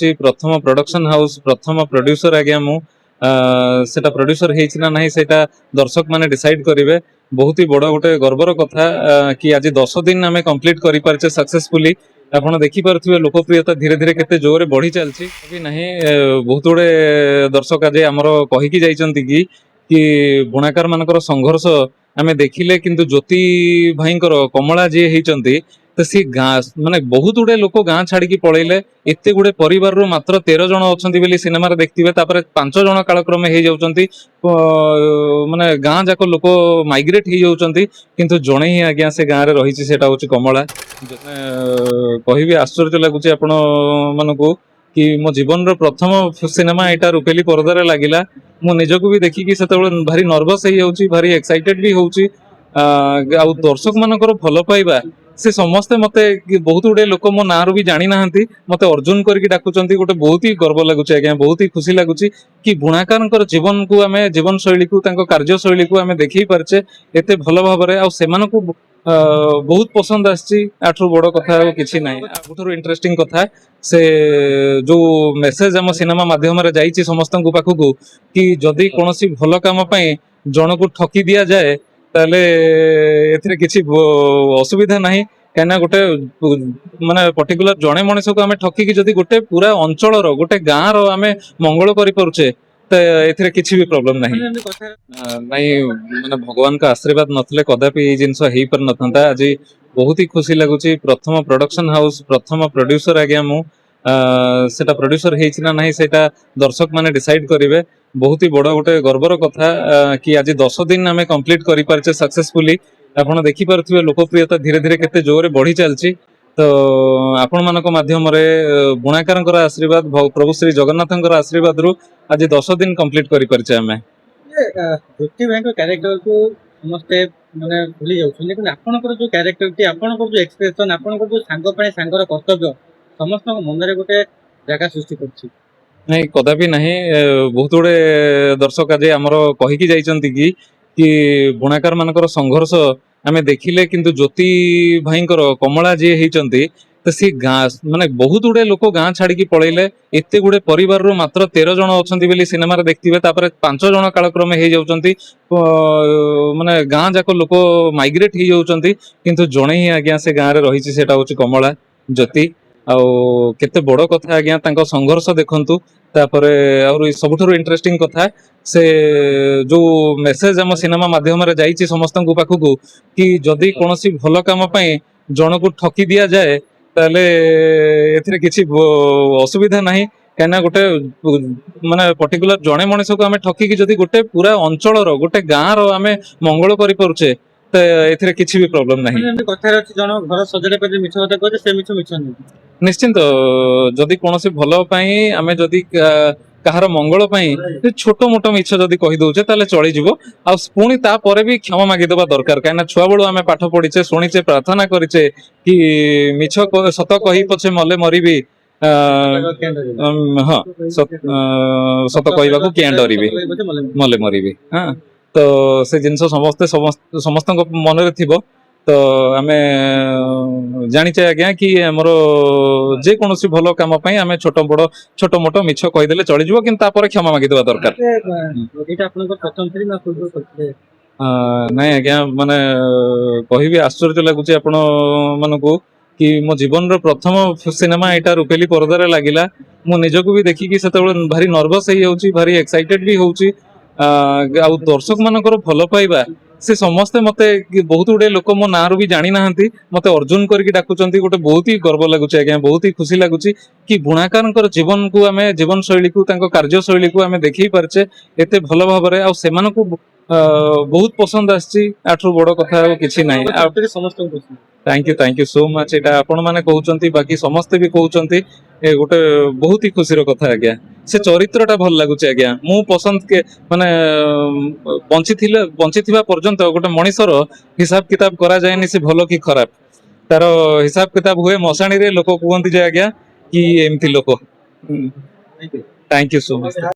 प्रथम production house प्रथम producer आज्ञा मु सेटा प्रोड्यूसर हेछि ना नाही सेटा दर्शक माने डिसाइड करिवे। बहुत ही बड़ गोटे गर्वर कथा कि आज 10 दिन आमे कंप्लीट करि पारछे सक्सेसफुली। आपण देखि पारथिबे लोकप्रियता धीरे धीरे केते जोरे बढ़ी चलछि अभी नाही। बहुत गुडे दर्शक आज हमर कहि कि जाइचंती कि बुणाकार मानकर संघर्ष आमे देखिले, किंतु ज्योति भाईंकर कमला जे हेचंती तो सी गाँ माने बहुत गुडे लोक गाँ छाड़ी की पळैले। एते गुडे परिवार रो मात्र 13 जण अछंती बेली सिनेमा रे देखथिबे। तापर 5 जण कालक्रमे हे जाउचंती, माने गाँ जाक लोक माइग्रेट हे जाउचंती, किंतु जणे ही आज्ञा से गाँ रे रहिछि सेटा होछि कमला। कहिबे आश्चर्य लागुछि आपण मानको कि मो जीवन रो प्रथम सिनेमा एटा रुपेली पर्दारे लागिला। मो निजको भी देखि कि सेतेबेले भारी नर्वस हे जाउछि, भारी एक्साइटेड भी होउछि। आ दर्शक मानकर भल पाइबा से समस्ते मते बहुत गुडे लोक मो नारू भी जानी नाहंती, मते अर्जुन करके डाकुचंती। गोटे बहुत ही गर्व लागुछि आज्ञा, बहुत ही खुशी लागुछि कि बुणाकारंकर जीवन को आमे जीवन शैली को तांको कार्य शैली को आमे देखि पारछे एते भल भाबरे। आ सेमानकु बहुत पसंद आछि। आठरु बड़ कथा किछि नाही। आठरु इंटरेस्टिंग कथा से जो मेसेज हम सिनेमा माध्यम रे जाईछि समस्तन पाखकु कि जदि कोनोसी भल काम पई जणको ठकी दिया जाए ताले एथिरे किछि असुविधा नाही। कहना गोटे माने पर्टिकुलर जणे मनुष्य को आमे ठकी कि जदि गोटे पूरा अंचल रो गोटे गाँ रो आमे मंगल करि परुछे तो एथिरे किछि भी प्रॉब्लम नाही। नाही माने भगवान का आशीर्वाद नथले कदापि ए जिंस हेई पर नथंता। आज बहुत ही खुशी लागुछि प्रथम प्रोडक्शन हाउस प्रथम प्रोड्यूसर आज्ञा मु सेटा प्रोड्यूसर हेछि ना नाही सेटा दर्शक माने डिसाइड करिवे। बहुत ही बड़ गोटे गर्वर कथा कि आज 10 दिन आमे कंप्लीट करि पारछे सक्सेसफुली। आपण देखि पारथिबे लोकप्रियता धीरे धीरे केते जोरे बढ़ी चलछि। तो आपण मानक माध्यम रे बुणाकारंकर आशीर्वाद प्रभु श्री जगन्नाथंकर आशीर्वाद रु आज 10 दिन कंप्लीट करि पारछे आमे। ज्योति भाई कैरेक्टर को समस्ते माने भूली जाउछन, लेकिन आपनकर जो कैरेक्टर टी आपनकर जो एक्सप्रेशन आपनकर जो सांग पय सांगर कर्तव्य समस्त मन रे गोटे जगह सृष्टि करछि। नहीं कदापि नहीं। बहुत गुडे दर्शक आज हमर कहि कि जाइचंती कि बुणाकार मानकर संघर्ष आमे देखिले, किंतु ज्योति भाईंकर कमला जे हेचंती तो सी गाँ माने बहुत गुडे लोक गाँ छाड़ी की पळैले। एते गुडे परिवार रो मात्र 13 जण अछंती बेली सिनेमा रे देखथिबे। तापर 5 जण कालक्रमे हे जाउचंती, माने गाँ जाक लोक माइग्रेट हे जाउचंती, किंतु जणे ही आज्ञा से गाँ रे रहिछि सेटा होछि कमला ज्योति। आउ केते बड़ कथा आज्ञा तांको संघर्ष देखंतु। तापरे और सबुठारु इंटरेस्टिंग कथा से जो मेसेज हम सिनेमा माध्यम रे जाईछि समस्तन पाखकु कि जदि कोनोसी भल काम पई जणको ठकी दिया जाए ताले एथिरे किछि असुविधा नाही। कहना गोटे माने पर्टिकुलर जणे मनुष्य को आमे ठकी कि जदि गोटे पूरा अंचल रो गोटे गाँ रो आमे मंगल करि परुछे तो एथिरे किछि भी प्रॉब्लम नाही। कथा अछि जण घर सजले पे मिछ कथा कहै से मिछ नहीं निश्चिंत जदि कोनोसी भल पई आमे जदि कहार मंगल पई छोट मोट मिछ जदि कहि दउछे ताले चली जिवो। आ पुणी ता परे भी क्षमा मागी देबा दरकार। काना छुआ बेलु आमे पाठ पढिचे सुनिचे प्रार्थना करिचे कि मिछ सत कहि पछे मले मरिबी हाँ सत कहबा को किया डरिबी मले मरिबी। हाँ तो से जिनस समस्ते समस्त मन रे थिबो। तो आमे जानिचे आज्ञा कि हमर जे कोनोसी भलो काम पई आमे छोट मोट मिछ कहि देले चली जिवो, किंतु तापर क्षमा मागी देबा दरकार। एटा आपन को प्रथम थरी ना पूर्व करथिले नहीं आज्ञा माने कहिबे आश्चर्य लागुछि आपण मानको कि मो जीवन रो प्रथम सिनेमा एटा रुपेली पर्दारे लागिला। मो निजको भी देखि कि सेतेबेले भारी नर्वस हे जाउछि, भारी एक्साइटेड भी होउछि। आ दर्शक मानकर भल पाइबा से समस्ते मते बहुत गुडे लोक मो नारू भी जानी नाहंती, मते अर्जुन करके डाकुचंती। गोटे बहुत ही गर्व लागुछि आज्ञा, बहुत ही खुशी लागुछि कि बुणाकारंकर जीवन को आमे जीवन शैली को तांको कार्य शैली को आमे देखि पारछे एते भल भाबरे। आ सेमानकु बहुत पसंद आछि। आठरु बड़ कथा किछि नाही। समस्त थैंक यू सो मच। एटा आपण माने कहउचंती, बाकी समस्ते भी कहउचंती। ए गोटे बहुत ही खुशी रो कथा आज्ञा। से चरित्रटा भल लागुछि आज्ञा। मु पसंद के माने बंचिथिबा पर्यंत गोटे मनिषर हिसाब किताब करा जायनि से भलो कि खराब तार हिसाब किताब हुए मसाणी रे। लोक कहंती जे आज्ञा कि एमती लोक। Thank you so much.